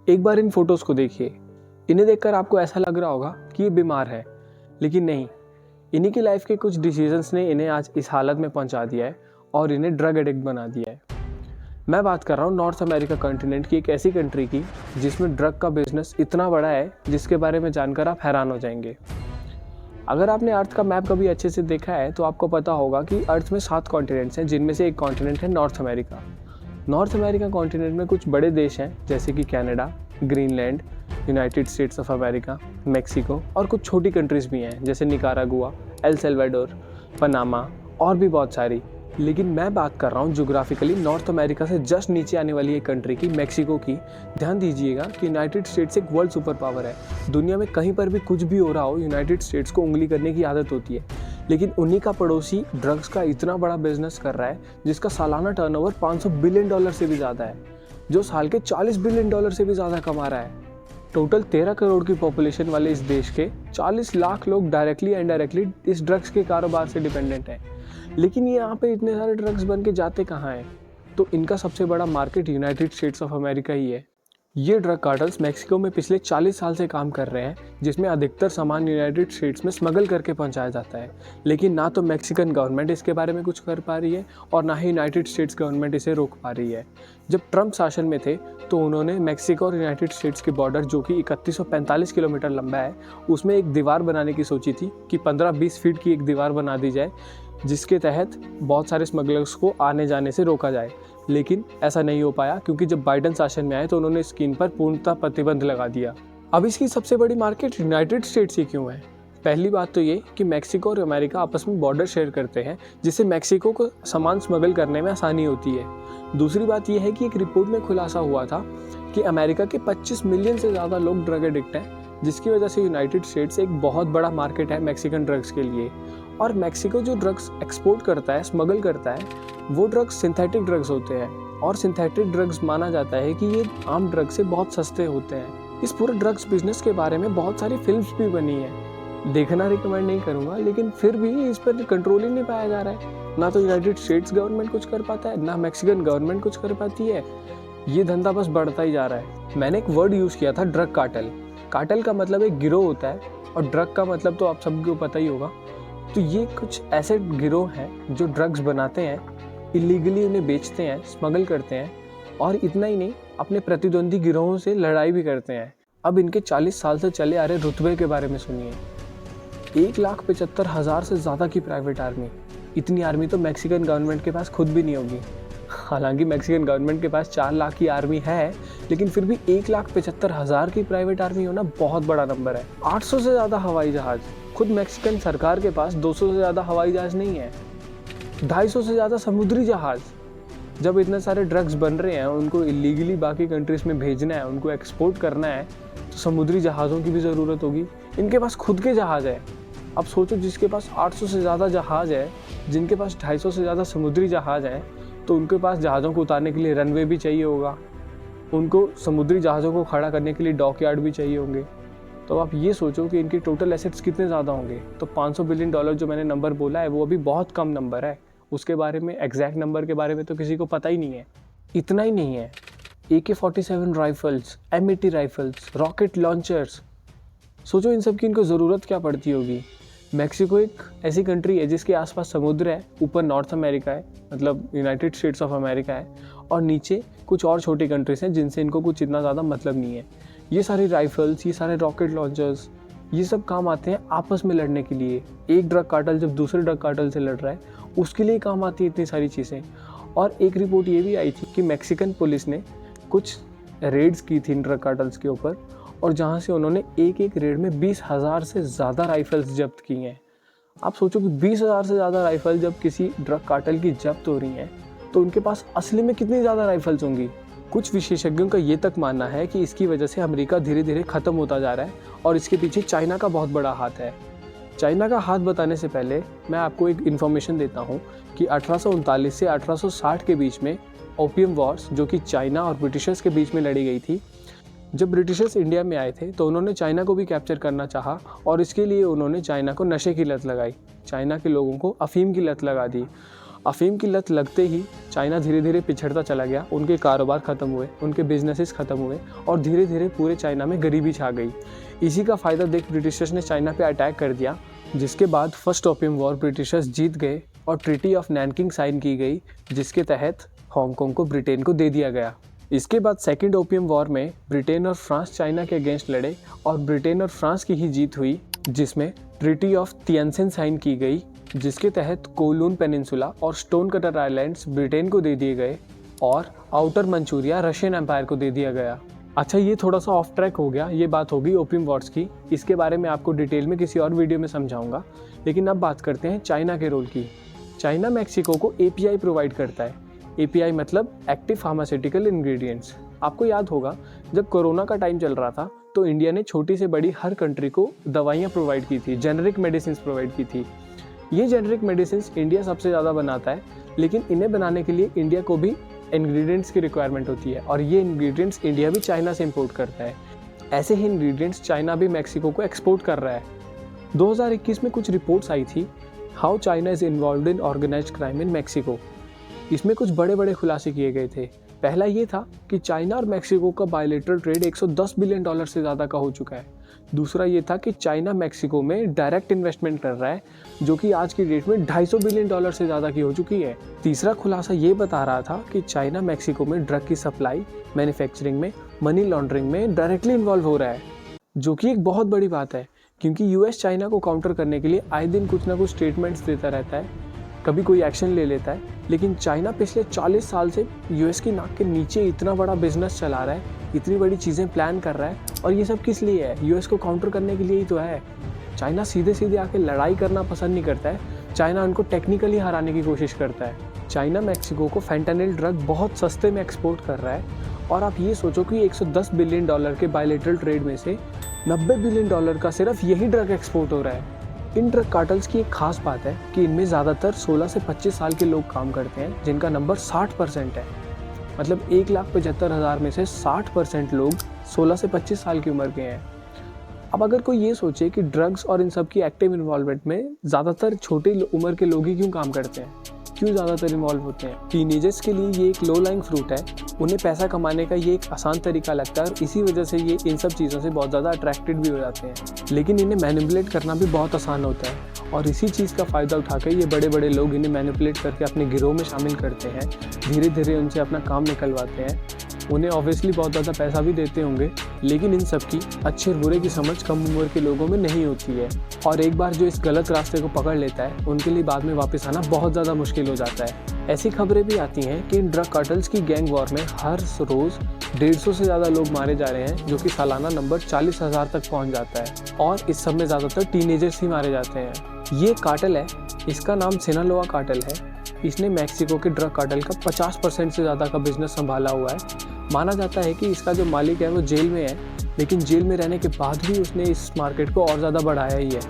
एक बार इन फोटोज़ को देखिए। इन्हें देखकर आपको ऐसा लग रहा होगा कि ये बीमार है, लेकिन नहीं, इन्हीं की लाइफ के कुछ डिसीजंस ने इन्हें आज इस हालत में पहुंचा दिया है और इन्हें ड्रग एडिक्ट बना दिया है। मैं बात कर रहा हूँ नॉर्थ अमेरिका कॉन्टिनेंट की एक ऐसी कंट्री की जिसमें ड्रग का बिजनेस इतना बड़ा है जिसके बारे में जानकर आप हैरान हो जाएंगे। अगर आपने अर्थ का मैप कभी अच्छे से देखा है तो आपको पता होगा कि अर्थ में 7 कॉन्टिनेंट्स हैं, जिनमें से एक कॉन्टिनेंट है north America. North America continent में कुछ बड़े देश हैं जैसे कि Canada, Greenland, United States of America, Mexico और कुछ छोटी कंट्रीज़ भी हैं जैसे निकारागुआ, एल सल्वाडोर, पनामा और भी बहुत सारी। लेकिन मैं बात कर रहा हूँ ज्योग्राफिकली नॉर्थ अमेरिका से जस्ट नीचे आने वाली एक कंट्री की, मेक्सिको की। ध्यान दीजिएगा कि यूनाइटेड स्टेट्स एक वर्ल्ड सुपर पावर है। दुनिया में कहीं पर भी कुछ भी हो रहा हो, यूनाइटेड स्टेट्स को उंगली करने की आदत होती है। लेकिन उन्हीं का पड़ोसी ड्रग्स का इतना बड़ा बिजनेस कर रहा है जिसका सालाना टर्नओवर $500 बिलियन से भी ज़्यादा है, जो साल के $40 बिलियन से भी ज़्यादा कमा रहा है। टोटल 13 करोड़ की पॉपुलेशन वाले इस देश के 40 लाख लोग डायरेक्टली एंड डायरेक्टली इस ड्रग्स के कारोबार से डिपेंडेंट हैं। लेकिन ये यहाँ पे इतने सारे ड्रग्स बन के जाते कहाँ हैं? तो इनका सबसे बड़ा market United States of America ही है। ये ड्रग कार्टल्स मैक्सिको में पिछले 40 साल से काम कर रहे हैं, जिसमें अधिकतर सामान यूनाइटेड स्टेट्स में स्मगल करके पहुंचाया जाता है। लेकिन ना तो मैक्सिकन गवर्नमेंट इसके बारे में कुछ कर पा रही है और ना ही यूनाइटेड स्टेट्स गवर्नमेंट इसे रोक पा रही है। जब ट्रंप शासन में थे तो उन्होंने मैक्सिको और यूनाइटेड स्टेट्स के बॉर्डर, जो कि 3145 किलोमीटर लंबा है, उसमें एक दीवार बनाने की सोची थी कि 15-20 फीट की एक दीवार बना दी जाए, जिसके तहत बहुत सारे स्मगलर्स को आने जाने से रोका जाए। लेकिन ऐसा नहीं हो पाया क्योंकि जब बाइडेन शासन में आए तो उन्होंने स्कीम पर पूर्णतः प्रतिबंध लगा दिया। अब इसकी सबसे बड़ी मार्केट यूनाइटेड स्टेट्स ही क्यों है? पहली बात तो ये कि मैक्सिको और अमेरिका आपस में बॉर्डर शेयर करते हैं, जिससे मैक्सिको को सामान स्मगल करने में आसानी होती है। दूसरी बात यह है कि एक रिपोर्ट में खुलासा हुआ था कि अमेरिका के 25 मिलियन से ज़्यादा लोग ड्रग एडिक्ट हैं, जिसकी वजह से यूनाइटेड स्टेट्स एक बहुत बड़ा मार्केट है मैक्सिकन ड्रग्स के लिए। और मैक्सिको जो ड्रग्स एक्सपोर्ट करता है, स्मगल करता है, वो ड्रग्स सिंथेटिक ड्रग्स होते हैं। और सिंथेटिक ड्रग्स माना जाता है कि ये आम ड्रग से बहुत सस्ते होते हैं। इस पूरे ड्रग्स बिजनेस के बारे में बहुत सारी फिल्म्स भी बनी है, देखना रिकमेंड नहीं करूँगा, लेकिन फिर भी इस पर कंट्रोल ही नहीं पाया जा रहा है। ना तो यूनाइटेड स्टेट्स गवर्नमेंट कुछ कर पाता है, ना मैक्सिकन गवर्नमेंट कुछ कर पाती है। ये धंधा बस बढ़ता ही जा रहा है। मैंने एक वर्ड यूज़ किया था, ड्रग कार्टेल। कार्टेल का मतलब एक गिरोह होता है और ड्रग का मतलब तो आप सबको पता ही होगा। तो ये कुछ ऐसे गिरोह हैं जो ड्रग्स बनाते हैं, इलीगली उन्हें बेचते हैं, स्मगल करते हैं, और इतना ही नहीं, अपने प्रतिद्वंदी गिरोहों से लड़ाई भी करते हैं। अब इनके 40 साल से चले आ रहे रुतबे के बारे में सुनिए। 1,75,000 से ज़्यादा की प्राइवेट आर्मी। इतनी आर्मी तो मैक्सिकन गवर्नमेंट के पास खुद भी नहीं होगी। हालांकि मैक्सिकन गवर्नमेंट के पास 4 लाख की आर्मी है, लेकिन फिर भी 1,75,000 की प्राइवेट आर्मी होना बहुत बड़ा नंबर है। 800 से ज़्यादा हवाई जहाज़। खुद मैक्सिकन सरकार के पास 200 से ज़्यादा हवाई जहाज़ नहीं है। 250 से ज़्यादा समुद्री जहाज़। जब इतने सारे ड्रग्स बन रहे हैं, उनको इलीगली बाकी कंट्रीज़ में भेजना है, उनको एक्सपोर्ट करना है, तो समुद्री जहाज़ों की भी ज़रूरत होगी। इनके पास खुद के जहाज़ है। अब सोचो, जिसके पास 800 से ज़्यादा जहाज़ है, जिनके पास 250 से ज़्यादा समुद्री जहाज़ हैं, तो उनके पास जहाज़ों को उतारने के लिए रनवे भी चाहिए होगा। उनको समुद्री जहाज़ों को खड़ा करने के लिए डॉकयार्ड भी चाहिए होंगे। तो आप ये सोचो कि इनके टोटल एसेट्स कितने ज़्यादा होंगे। तो $500 बिलियन जो मैंने नंबर बोला है, वो अभी बहुत कम नंबर है। उसके बारे में, एग्जैक्ट नंबर के बारे में तो किसी को पता ही नहीं है। इतना ही नहीं है, AK-47 rifles, M80 rifles, rocket launchers. सोचो इन सब की इनको ज़रूरत क्या पड़ती होगी। मैक्सिको एक ऐसी कंट्री है जिसके आसपास समुद्र है, ऊपर नॉर्थ अमेरिका है, मतलब यूनाइटेड स्टेट्स ऑफ अमेरिका है, और नीचे कुछ और छोटी कंट्रीज हैं जिनसे इनको कुछ इतना ज़्यादा मतलब नहीं है। ये सारी राइफल्स, ये सारे रॉकेट लॉन्चर्स, ये सब काम आते हैं आपस में लड़ने के लिए। एक ड्रग कार्टल जब दूसरे ड्रग कार्टल से लड़ रहा है, उसके लिए काम आती है इतनी सारी चीज़ें। और एक रिपोर्ट ये भी आई थी कि मैक्सिकन पुलिस ने कुछ रेड्स की थी इन ड्रग कार्टल्स के ऊपर, और जहाँ से उन्होंने एक एक रेड में 20,000 से ज़्यादा राइफल्स जब्त की हैं। आप सोचो कि 20,000 से ज़्यादा राइफल जब किसी ड्रग कार्टल की जब्त हो रही हैं, तो उनके पास असली में कितनी ज़्यादा राइफल्स होंगी। कुछ विशेषज्ञों का ये तक मानना है कि इसकी वजह से अमेरिका धीरे धीरे ख़त्म होता जा रहा है और इसके पीछे चाइना का बहुत बड़ा हाथ है। चाइना का हाथ बताने से पहले मैं आपको एक इन्फॉर्मेशन देता हूँ कि 1839 से 1860 के बीच में ओपियम वॉर्स, जो कि चाइना और ब्रिटिशर्स के बीच में लड़ी गई थी। जब ब्रिटिशर्स इंडिया में आए थे तो उन्होंने चाइना को भी कैप्चर करना चाहा, और इसके लिए उन्होंने चाइना को नशे की लत लगाई। चाइना के लोगों को अफीम की लत लगा दी। अफीम की लत लगते ही चाइना धीरे धीरे पिछड़ता चला गया, उनके कारोबार ख़त्म हुए, उनके बिजनेसेस ख़त्म हुए और धीरे धीरे पूरे चाइना में गरीबी छा गई। इसी का फ़ायदा देख ब्रिटिशर्स ने चाइना पे अटैक कर दिया, जिसके बाद फर्स्ट ओपियम वॉर ब्रिटिशर्स जीत गए और ट्रीटी ऑफ नैनकिंग साइन की गई, जिसके तहत हांगकांग को ब्रिटेन को दे दिया गया। इसके बाद सेकेंड ओपियम वॉर में ब्रिटेन और फ्रांस चाइना के अगेंस्ट लड़े और ब्रिटेन और फ्रांस की ही जीत हुई, जिसमें ट्रीटी ऑफ तियानजिन साइन की गई, जिसके तहत कोलून पेनिनसुला और स्टोन कटर आइलैंड्स ब्रिटेन को दे दिए गए और आउटर मंचूरिया रशियन एम्पायर को दे दिया गया। अच्छा, ये थोड़ा सा ऑफ ट्रैक हो गया, ये बात होगी ओपियम वॉर्स की, इसके बारे में आपको डिटेल में किसी और वीडियो में समझाऊंगा। लेकिन अब बात करते हैं चाइना के रोल की। चाइना मैक्सिको को API प्रोवाइड करता है। API मतलब एक्टिव फार्मास्यूटिकल इंग्रेडिएंट्स। आपको याद होगा जब कोरोना का टाइम चल रहा था तो इंडिया ने छोटी से बड़ी हर कंट्री को दवाइयाँ प्रोवाइड की थी, जेनरिक मेडिसिन प्रोवाइड की थी। ये जेनरिक मेडिसिन इंडिया सबसे ज़्यादा बनाता है, लेकिन इन्हें बनाने के लिए इंडिया को भी इंग्रेडिएंट्स की रिक्वायरमेंट होती है और ये इंग्रेडिएंट्स इंडिया भी चाइना से इंपोर्ट करता है। ऐसे ही इंग्रेडिएंट्स चाइना भी मैक्सिको को एक्सपोर्ट कर रहा है। 2021 में कुछ रिपोर्ट्स आई थी, how China is involved in organised crime in Mexico. इसमें कुछ बड़े बड़े खुलासे किए गए थे। पहला ये था कि चाइना और मैक्सिको का बायलैटरल ट्रेड $110 बिलियन से ज़्यादा का हो चुका है। दूसरा ये था कि चाइना मैक्सिको में डायरेक्ट इन्वेस्टमेंट कर रहा है, जो कि आज की डेट में $250 बिलियन से ज़्यादा की हो चुकी है। तीसरा खुलासा ये बता रहा था कि चाइना मैक्सिको में ड्रग की सप्लाई, मैन्युफैक्चरिंग में, मनी लॉन्ड्रिंग में डायरेक्टली इन्वॉल्व हो रहा है, जो कि एक बहुत बड़ी बात है, क्योंकि US चाइना को काउंटर करने के लिए आए दिन कुछ ना कुछ स्टेटमेंट्स देता रहता है, कभी कोई एक्शन ले लेता है। लेकिन चाइना पिछले 40 साल से US की नाक के नीचे इतना बड़ा बिजनेस चला रहा है, इतनी बड़ी चीज़ें प्लान कर रहा है, और ये सब किस लिए है? US को काउंटर करने के लिए ही तो है। चाइना सीधे सीधे आके लड़ाई करना पसंद नहीं करता है, चाइना उनको टेक्निकली हराने की कोशिश करता है। चाइना मैक्सिको को फेंटानिल ड्रग बहुत सस्ते में एक्सपोर्ट कर रहा है, और आप ये सोचो कि $110 बिलियन के बायलैटरल ट्रेड में से $90 बिलियन का सिर्फ यही ड्रग एक्सपोर्ट हो रहा है। इन ड्रग कार्टल्स की एक खास बात है कि इनमें ज़्यादातर 16 से 25 साल के लोग काम करते हैं, जिनका नंबर 60% है। मतलब 1,75,000 में से 60% लोग 16 से 25 साल की उम्र के हैं। अब अगर कोई ये सोचे कि ड्रग्स और इन सब की एक्टिव इन्वॉल्वमेंट में ज़्यादातर छोटी उम्र के लोग ही क्यों काम करते हैं, क्यों ज़्यादातर इन्वॉल्व होते हैं? टीनेजर्स के लिए ये एक लो लाइंग फ्रूट है, उन्हें पैसा कमाने का ये एक आसान तरीका लगता है और इसी वजह से ये इन सब चीज़ों से बहुत ज़्यादा अट्रैक्टेड भी हो जाते हैं। लेकिन इन्हें मैनिपुलेट करना भी बहुत आसान होता है और इसी चीज़ का फ़ायदा उठाकर ये बड़े बड़े लोग इन्हें मैनिपुलेट करके अपने गिरोह में शामिल करते हैं, धीरे धीरे उनसे अपना काम निकलवाते हैं। उन्हें ऑब्वियसली बहुत ज़्यादा पैसा भी देते होंगे, लेकिन इन सब की अच्छे और बुरे की समझ कम उम्र के लोगों में नहीं होती है, और एक बार जो इस गलत रास्ते को पकड़ लेता है उनके लिए बाद में वापस आना बहुत ज़्यादा मुश्किल हो जाता है। ऐसी खबरें भी आती हैं कि इन ड्रग कार्टल्स की गैंग वॉर में हर रोज़ 150 से ज़्यादा लोग मारे जा रहे हैं, जो कि सालाना नंबर 40,000 तक पहुँच जाता है, और इस सब में ज़्यादातर टीनेजर्स ही मारे जाते हैं। ये कार्टल है, इसका नाम सिनालोआ कार्टल है। इसने मैक्सिको के ड्रग कार्टल का 50% से ज़्यादा का बिजनेस संभाला हुआ है। माना जाता है कि इसका जो मालिक है वो जेल में है, लेकिन जेल में रहने के बाद भी उसने इस मार्केट को और ज़्यादा बढ़ाया ही है।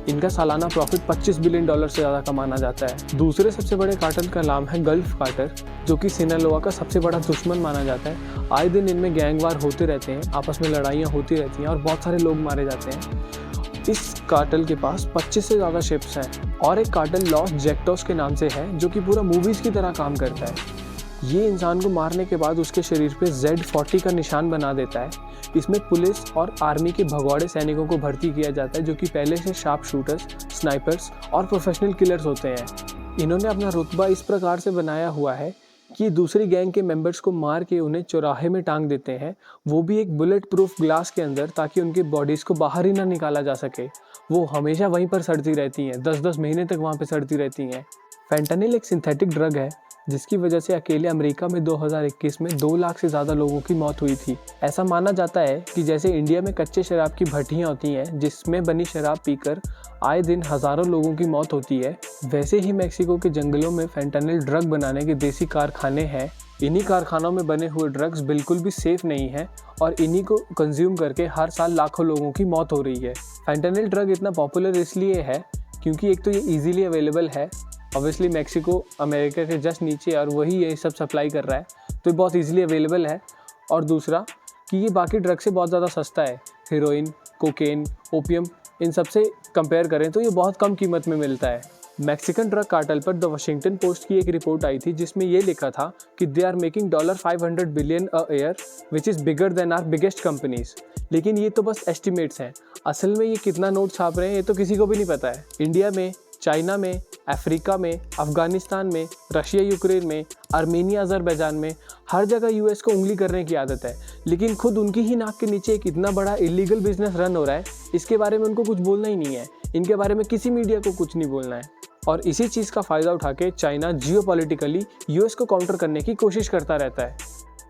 इनका सालाना प्रॉफिट $25 बिलियन से ज़्यादा का माना जाता है। दूसरे सबसे बड़े कार्टल का नाम है गल्फ कार्टल, जो कि सिनालोआ का सबसे बड़ा दुश्मन माना जाता है। आए दिन इनमें गैंगवार होते रहते हैं, आपस में लड़ाइयाँ होती रहती हैं और बहुत सारे लोग मारे जाते हैं। इस कार्टल के पास 25 से ज़्यादा शिप्स हैं, और एक कार्टल लॉस जेक्टोस के नाम से है, जो कि पूरा मूवीज़ की तरह काम करता है। ये इंसान को मारने के बाद उसके शरीर पे Z40 का निशान बना देता है। इसमें पुलिस और आर्मी के भगौड़े सैनिकों को भर्ती किया जाता है, जो कि पहले से शार्प शूटर्स, स्नाइपर्स और प्रोफेशनल किलर्स होते हैं। इन्होंने अपना रुतबा इस प्रकार से बनाया हुआ है कि दूसरी गैंग के मेंबर्स को मार के उन्हें चौराहे में टांग देते हैं, वो भी एक बुलेट प्रूफ ग्लास के अंदर, ताकि उनकी बॉडीज़ को बाहर ही ना निकाला जा सके। वो हमेशा वहीं पर सड़ती रहती हैं, 10-10 महीने तक वहाँ पे सड़ती रहती हैं। फेंटानिल एक सिंथेटिक ड्रग है, जिसकी वजह से अकेले अमेरिका में 2021 में 2 लाख से ज़्यादा लोगों की मौत हुई थी। ऐसा माना जाता है कि जैसे इंडिया में कच्चे शराब की भट्टियाँ होती हैं, जिसमें बनी शराब पीकर आए दिन हज़ारों लोगों की मौत होती है, वैसे ही मैक्सिको के जंगलों में फेंटानिल ड्रग बनाने के देसी कारखाने हैं। इन्हीं कारखानों में बने हुए ड्रग्स बिल्कुल भी सेफ़ नहीं है, और इन्हीं को कंज्यूम करके हर साल लाखों लोगों की मौत हो रही है। फेंटानिल ड्रग इतना पॉपुलर इसलिए है क्योंकि एक तो ये ईजीली अवेलेबल है, ऑब्वियसली मैक्सिको अमेरिका के जस्ट नीचे, और वही ये सब सप्लाई कर रहा है, तो ये बहुत ईजिली अवेलेबल है। और दूसरा कि ये बाकी ड्रग से बहुत ज़्यादा सस्ता है। हीरोइन, कोकेन, ओपियम, इन सब से कंपेयर करें तो ये बहुत कम कीमत में मिलता है। मैक्सिकन ड्रग कार्टेल पर द वाशिंगटन पोस्ट की एक रिपोर्ट आई थी जिसमें ये लिखा था कि they are making $500 billion a year which is bigger than our biggest companies. लेकिन ये तो बस एस्टिमेट्स हैं, असल में ये कितना नोट छाप रहे हैं ये तो किसी को भी नहीं पता है। इंडिया में, चाइना में, अफ्रीका में, अफगानिस्तान में, रशिया यूक्रेन में, आर्मेनिया अजरबैजान में, हर जगह यूएस को उंगली करने की आदत है, लेकिन खुद उनकी ही नाक के नीचे एक इतना बड़ा इलीगल बिजनेस रन हो रहा है, इसके बारे में उनको कुछ बोलना ही नहीं है। इनके बारे में किसी मीडिया को कुछ नहीं बोलना है। और इसी चीज़ का फ़ायदा उठा के चाइना जियोपॉलिटिकली यूएस को काउंटर करने की कोशिश करता रहता है।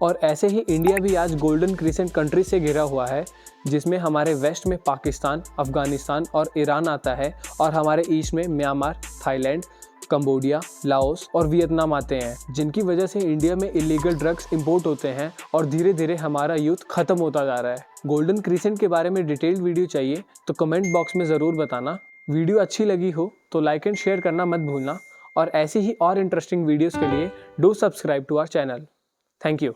और ऐसे ही इंडिया भी आज गोल्डन क्रिसेंट कंट्री से घिरा हुआ है, जिसमें हमारे वेस्ट में पाकिस्तान, अफगानिस्तान और ईरान आता है, और हमारे ईस्ट में म्यांमार, थाईलैंड, कंबोडिया, लाओस और वियतनाम आते हैं, जिनकी वजह से इंडिया में इलीगल ड्रग्स इंपोर्ट होते हैं और धीरे धीरे हमारा यूथ खत्म होता जा रहा है। गोल्डन क्रिसेंट के बारे में डिटेल्ड वीडियो चाहिए तो कमेंट बॉक्स में ज़रूर बताना। वीडियो अच्छी लगी हो तो लाइक एंड शेयर करना मत भूलना, और ऐसी ही और इंटरेस्टिंग वीडियोस के लिए do subscribe to our channel. Thank you.